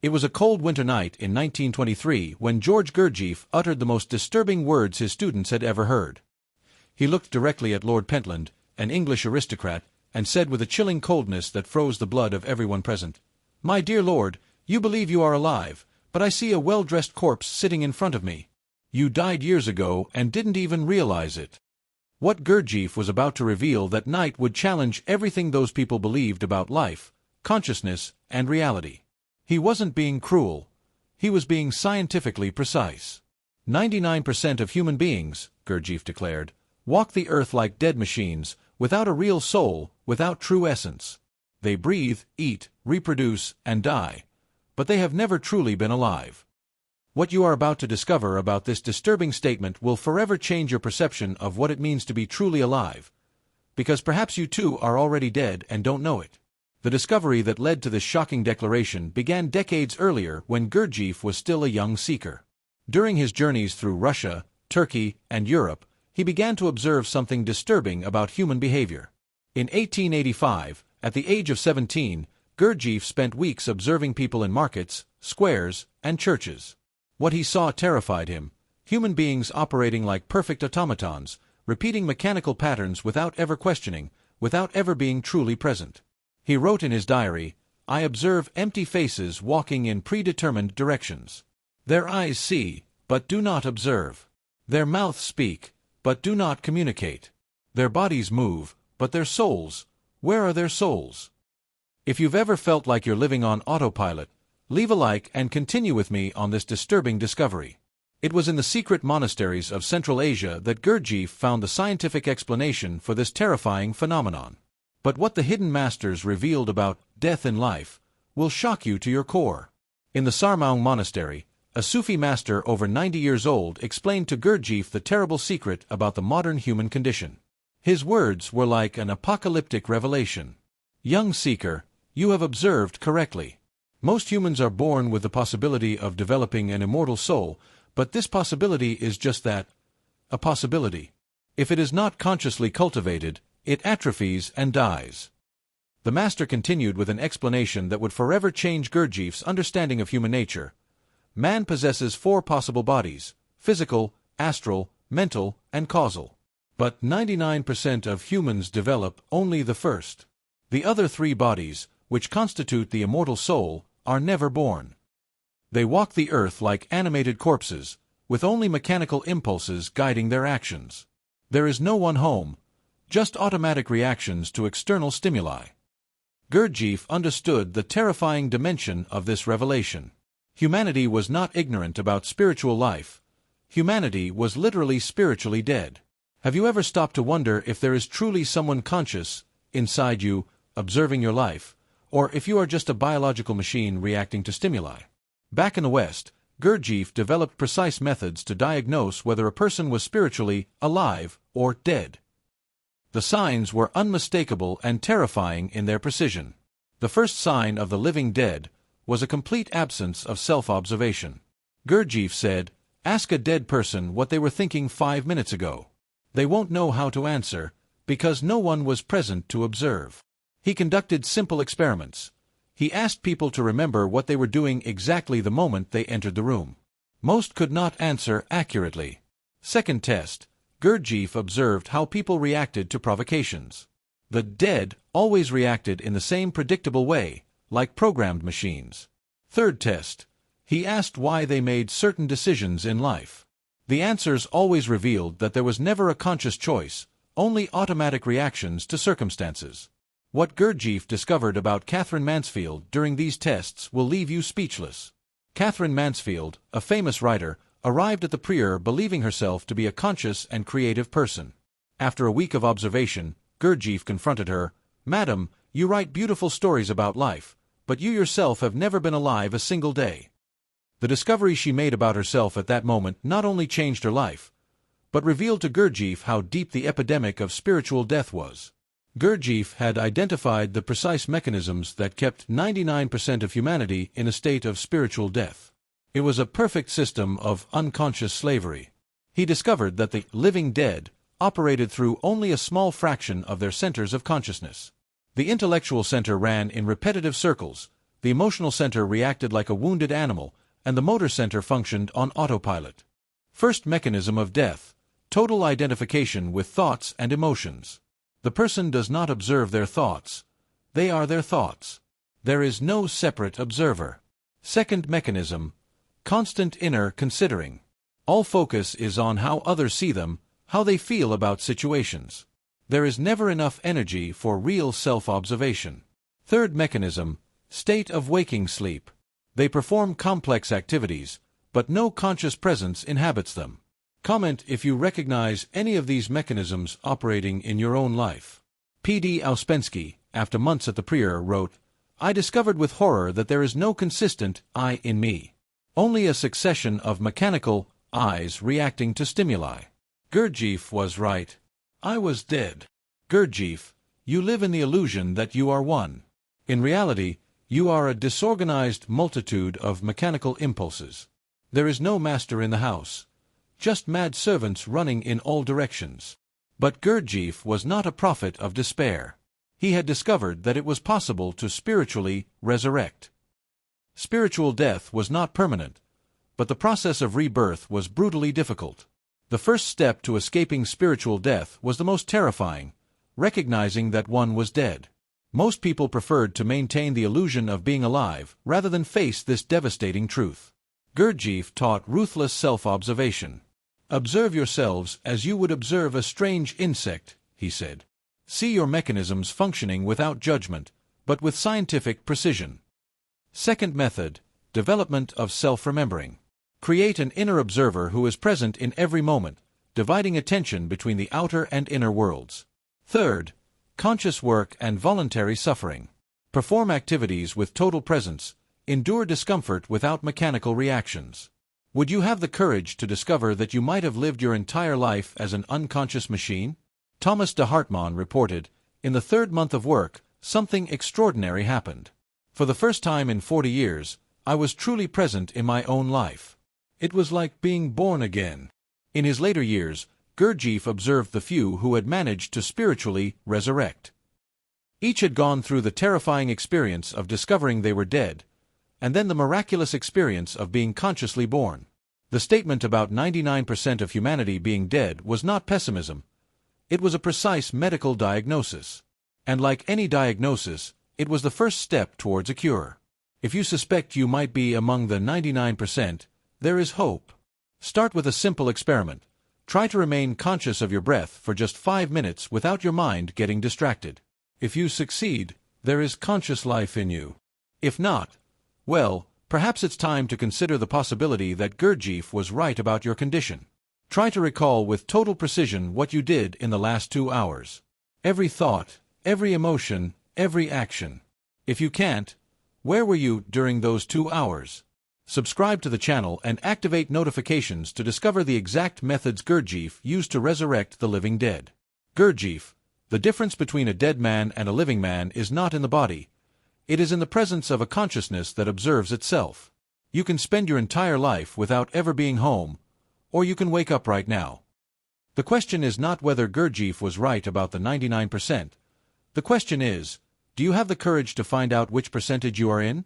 It was a cold winter night in 1923 when George Gurdjieff uttered the most disturbing words his students had ever heard. He looked directly at Lord Pentland, an English aristocrat, and said with a chilling coldness that froze the blood of everyone present, "My dear Lord, you believe you are alive, but I see a well-dressed corpse sitting in front of me. You died years ago and didn't even realize it." What Gurdjieff was about to reveal that night would challenge everything those people believed about life, consciousness, and reality. He wasn't being cruel. He was being scientifically precise. 99% of human beings, Gurdjieff declared, walk the earth like dead machines, without a real soul, without true essence. They breathe, eat, reproduce, and die, but they have never truly been alive. What you are about to discover about this disturbing statement will forever change your perception of what it means to be truly alive, because perhaps you too are already dead and don't know it. The discovery that led to this shocking declaration began decades earlier when Gurdjieff was still a young seeker. During his journeys through Russia, Turkey, and Europe, he began to observe something disturbing about human behavior. In 1885, at the age of 17, Gurdjieff spent weeks observing people in markets, squares, and churches. What he saw terrified him: human beings operating like perfect automatons, repeating mechanical patterns without ever questioning, without ever being truly present. He wrote in his diary, "I observe empty faces walking in predetermined directions. Their eyes see, but do not observe. Their mouths speak, but do not communicate. Their bodies move, but their souls, where are their souls?" If you've ever felt like you're living on autopilot, leave a like and continue with me on this disturbing discovery. It was in the secret monasteries of Central Asia that Gurdjieff found the scientific explanation for this terrifying phenomenon. But what the hidden masters revealed about death in life will shock you to your core. In the Sarmaung monastery, a Sufi master over 90 years old explained to Gurdjieff the terrible secret about the modern human condition. His words were like an apocalyptic revelation. "Young seeker, you have observed correctly. Most humans are born with the possibility of developing an immortal soul, but this possibility is just that, a possibility. If it is not consciously cultivated, it atrophies and dies." The master continued with an explanation that would forever change Gurdjieff's understanding of human nature. Man possesses 4 possible bodies: physical, astral, mental, and causal. But 99% of humans develop only the first. The other 3 bodies, which constitute the immortal soul, are never born. They walk the earth like animated corpses, with only mechanical impulses guiding their actions. There is no one home, just automatic reactions to external stimuli. Gurdjieff understood the terrifying dimension of this revelation. Humanity was not ignorant about spiritual life. Humanity was literally spiritually dead. Have you ever stopped to wonder if there is truly someone conscious, inside you, observing your life, or if you are just a biological machine reacting to stimuli? Back in the West, Gurdjieff developed precise methods to diagnose whether a person was spiritually alive or dead. The signs were unmistakable and terrifying in their precision. The first sign of the living dead was a complete absence of self-observation. Gurdjieff said, "Ask a dead person what they were thinking 5 minutes ago. They won't know how to answer, because no one was present to observe." He conducted simple experiments. He asked people to remember what they were doing exactly the moment they entered the room. Most could not answer accurately. Second test, Gurdjieff observed how people reacted to provocations. The dead always reacted in the same predictable way, like programmed machines. Third test, he asked why they made certain decisions in life. The answers always revealed that there was never a conscious choice, only automatic reactions to circumstances. What Gurdjieff discovered about Catherine Mansfield during these tests will leave you speechless. Catherine Mansfield, a famous writer, arrived at the Prieuré believing herself to be a conscious and creative person. After a week of observation, Gurdjieff confronted her. "Madam, you write beautiful stories about life, but you yourself have never been alive a single day." The discovery she made about herself at that moment not only changed her life, but revealed to Gurdjieff how deep the epidemic of spiritual death was. Gurdjieff had identified the precise mechanisms that kept 99% of humanity in a state of spiritual death. It was a perfect system of unconscious slavery. He discovered that the living dead operated through only a small fraction of their centers of consciousness. The intellectual center ran in repetitive circles, The emotional center reacted like a wounded animal, and the motor center functioned on autopilot. First mechanism of death: total identification with thoughts and emotions. The person does not observe their thoughts. They are their thoughts. There is no separate observer. Second mechanism: constant inner considering. All focus is on how others see them, how they feel about situations. There is never enough energy for real self-observation. Third mechanism: state of waking sleep. They perform complex activities, but no conscious presence inhabits them. Comment if you recognize any of these mechanisms operating in your own life. P.D. Ouspensky, after months at the Prieuré, wrote, "I discovered with horror that there is no consistent I in me. Only a succession of mechanical I's reacting to stimuli." Gurdjieff was right. I was dead. Gurdjieff, you live in the illusion that you are one. In reality, you are a disorganized multitude of mechanical impulses. There is no master in the house, just mad servants running in all directions. But Gurdjieff was not a prophet of despair. He had discovered that it was possible to spiritually resurrect. Spiritual death was not permanent, but the process of rebirth was brutally difficult. The first step to escaping spiritual death was the most terrifying: recognizing that one was dead. Most people preferred to maintain the illusion of being alive rather than face this devastating truth. Gurdjieff taught ruthless self-observation. "Observe yourselves as you would observe a strange insect," he said. "See your mechanisms functioning without judgment, but with scientific precision." Second method: development of self-remembering. Create an inner observer who is present in every moment, dividing attention between the outer and inner worlds. Third, conscious work and voluntary suffering. Perform activities with total presence. Endure discomfort without mechanical reactions. Would you have the courage to discover that you might have lived your entire life as an unconscious machine? Thomas de Hartmann reported, "In the third month of work, something extraordinary happened. For the first time in 40 years, I was truly present in my own life. It was like being born again." In his later years, Gurdjieff observed the few who had managed to spiritually resurrect. Each had gone through the terrifying experience of discovering they were dead, and then the miraculous experience of being consciously born. The statement about 99% of humanity being dead was not pessimism. It was a precise medical diagnosis. And like any diagnosis, it was the first step towards a cure. If you suspect you might be among the 99%, there is hope. Start with a simple experiment. Try to remain conscious of your breath for just 5 minutes without your mind getting distracted. If you succeed, there is conscious life in you. If not, well, perhaps it's time to consider the possibility that Gurdjieff was right about your condition. Try to recall with total precision what you did in the last 2 hours. Every thought, every emotion, every action. If you can't, where were you during those 2 hours? Subscribe to the channel and activate notifications to discover the exact methods Gurdjieff used to resurrect the living dead. Gurdjieff, the difference between a dead man and a living man is not in the body. It is in the presence of a consciousness that observes itself. You can spend your entire life without ever being home, or you can wake up right now. The question is not whether Gurdjieff was right about the 99%. The question is, do you have the courage to find out which percentage you are in?